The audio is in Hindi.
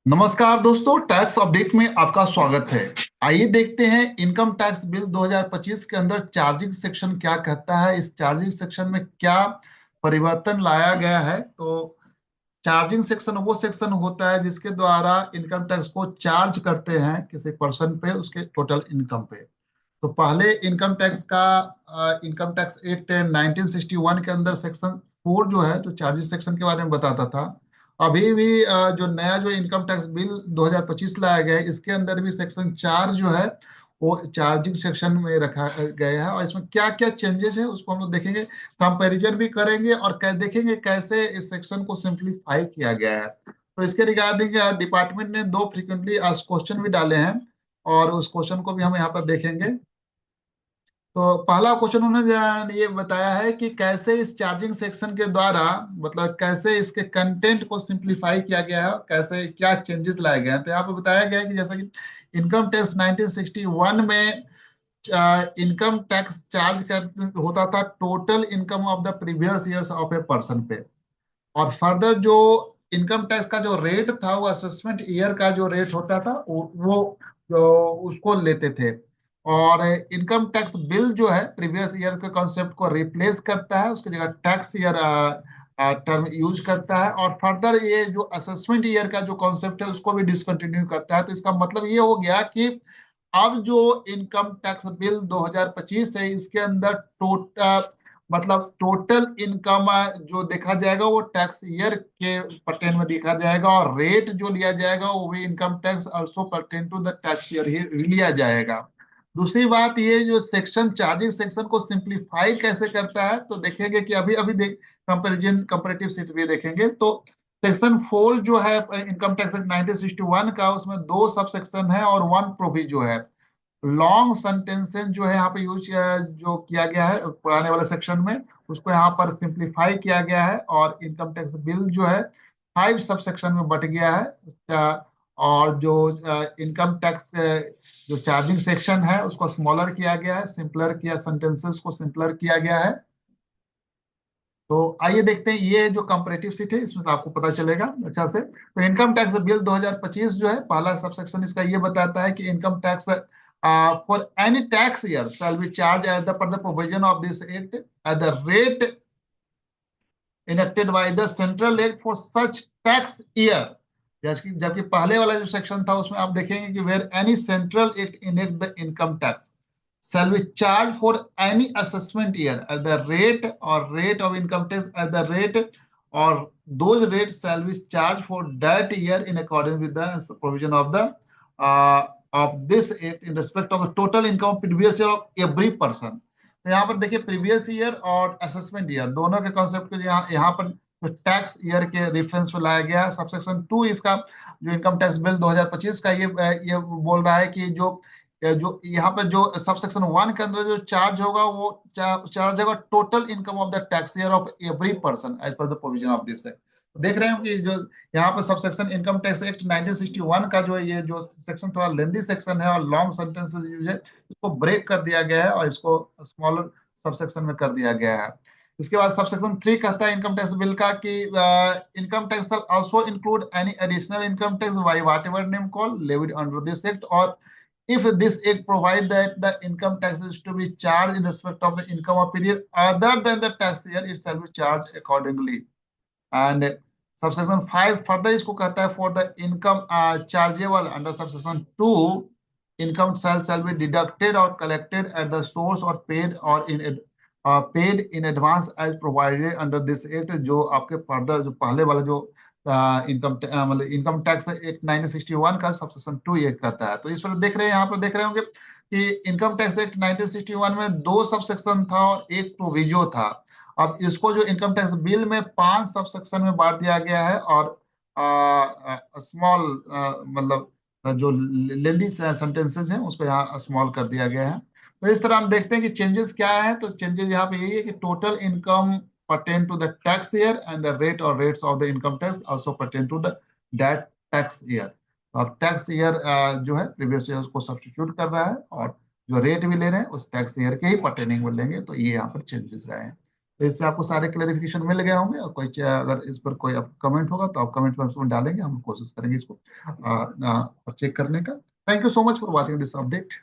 नमस्कार दोस्तों, टैक्स अपडेट में आपका स्वागत है। आइए देखते हैं इनकम टैक्स बिल 2025 के अंदर चार्जिंग सेक्शन क्या कहता है। इस चार्जिंग सेक्शन में क्या परिवर्तन लाया गया है। तो चार्जिंग सेक्शन वो सेक्शन होता है जिसके द्वारा इनकम टैक्स को चार्ज करते हैं किसी पर्सन पे उसके टोटल इनकम पे। तो पहले इनकम टैक्स का इनकम टैक्स एक्ट 1961 के अंदर सेक्शन 4 जो है जो चार्जेस सेक्शन के बारे में बताता था। अभी भी जो नया जो इनकम टैक्स बिल 2025 लाया गया है इसके अंदर भी सेक्शन 4 जो है वो चार्जिंग सेक्शन में रखा गया है। और इसमें क्या क्या चेंजेस है उसको हम लोग देखेंगे, कंपैरिजन भी करेंगे और देखेंगे कैसे इस सेक्शन को सिंप्लीफाई किया गया है। तो इसके रिगार्डिंग डिपार्टमेंट ने दो फ्रीक्वेंटली आस्क्ड क्वेश्चन भी डाले हैं और उस क्वेश्चन को भी हम यहाँ पर देखेंगे। तो पहला क्वेश्चन उन्होंने ये बताया है कि कैसे इस चार्जिंग सेक्शन के द्वारा मतलब कैसे इसके कंटेंट को सिंप्लीफाई किया गया है, कैसे क्या चेंजेस लाए गए हैं। तो यहाँ पे बताया गया है कि जैसा कि इनकम टैक्स 1961 में इनकम टैक्स चार्ज कर होता था total income of the previous years of a person पे। और फर्दर जो इनकम टैक्स का जो रेट था वो असेसमेंट ईयर का जो रेट होता था वो जो उसको लेते थे। और इनकम टैक्स बिल जो है प्रीवियस ईयर के कॉन्सेप्ट को रिप्लेस करता है, उसकी जगह टैक्स ईयर टर्म यूज करता है। और फर्दर ये जो असेसमेंट ईयर का जो कॉन्सेप्ट है उसको भी डिसकंटिन्यू करता है। तो इसका मतलब ये हो गया कि अब जो इनकम टैक्स बिल 2025 है इसके अंदर टोटल मतलब टोटल इनकम जो देखा जाएगा वो टैक्स ईयर के पर्टेन में देखा जाएगा और रेट जो लिया जाएगा वो भी income tax also pertain to the tax year ही लिया जाएगा। दूसरी बात ये जो सेक्शन चार्जिंग सेक्शन को सिंप्लीफाई कैसे करता है तो देखेंगे कि अभी अभी कंपेरिजन कंपेरेटिव सीट भी देखेंगे। तो सेक्शन 4 जो है इनकम टैक्स एक्ट 1961 का उसमें दो सब सेक्शन है और वन प्रोविजो है। लॉन्ग सेंटेंसेस जो है यहाँ पे यूज जो किया गया है पुराने वाले सेक्शन में उसको यहाँ पर सिंप्लीफाई किया गया है और इनकम टैक्स बिल जो है 5 सब सेक्शन में बट गया है। और जो इनकम टैक्स जो चार्जिंग सेक्शन है उसको स्मॉलर किया गया है, सिंपलर किया, सेंटेंसेस को सिंपलर किया गया है। तो आइए देखते हैं ये जो कंपैरेटिव सीट है इसमें से आपको पता चलेगा अच्छा से। तो इनकम टैक्स बिल 2025 जो है पहला सबसेक्शन इसका ये बताता है कि income tax for any tax year shall be charge at the पर the provision of this act at the rate enacted by the central act for such tax year. जबकि पहले वाला जो सेक्शन था उसमें आप देखेंगे कि where any central act enact the income tax shall be charged for any assessment year at the rate or rate of income tax at the rate or those rates shall be charged for that year in accordance with the provision of the uh, of this act in respect of the total income previous year of every person। तो यहाँ पर देखिए प्रीवियस ईयर और असेसमेंट ईयर दोनों के कॉन्सेप्ट को यहाँ पर टैक्स ईयर के रेफरेंस पे लाया गया है। सबसेक्शन 2 इसका जो इनकम टैक्स बिल 2025 का ये बोल रहा है कि जो यहाँ पर जो सब सेक्शन 1 के अंदर जो चार्ज होगा वो चार्ज होगा total income of the tax year of every person as per the provision of this act. देख रहे हैं कि जो यहाँ पर sub section income tax act 1961 का जो है ये जो सेक्शन थोड़ा लेंदी सेक्शन है और लॉन्ग सेंटेंसेस यूज है इसको ब्रेक कर दिया गया है और इसको स्मॉलर सब सेक्शन में कर दिया गया है। इसके बाद सब सेक्शन 3 कहता है इनकम टैक्स बिल का कि income tax also include any additional income tax bye whatever name call levied under this act और if this act provide that the income tax is to be charged in respect of the income of period other than the tax year, it shall be charged accordingly। And subsection 5 further इसको कहता है for the income chargeable under subsection 2 income shall be deducted or collected at the source or paid in advance as provided under this act। जो आपके फर्दर जो पहले वाला जो इनकम मतलब इनकम टैक्स एक्ट 1961 का सबसेक्शन 2 ये कहता है। तो इस पर देख रहे हैं यहाँ पर देख रहे होंगे कि इनकम टैक्स एक्ट 1961 में दो सबसेक्शन था और एक प्रोविजो था। अब इसको जो इनकम टैक्स बिल में 5 सबसेक्शन में बांट दिया गया है और स्मॉल मतलब जो लेंदी सेंटेंसेस हैं उसको यहाँ स्मॉल कर दिया गया है। तो इस तरह हम देखते हैं कि चेंजेस क्या है। तो चेंजेस यहाँ पे यही है कि total income pertain to the tax year and the rate or rates of the income tax also pertain to the that tax year। अब टैक्स ईयर जो है प्रीवियस ईयर उसको सब्स्टिट्यूट कर रहा है और जो रेट भी ले रहे हैं उस टैक्स ईयर के ही पर्टेनिंग में लेंगे। तो ये यहाँ पर चेंजेस आए हैं। तो इससे आपको सारे क्लेरिफिकेशन मिल गए होंगे। और कोई अगर इस पर कोई कमेंट होगा तो आप कमेंट बॉक्स में डालेंगे, हम कोशिश करेंगे इसको चेक करने का। Thank you so much for watching this update.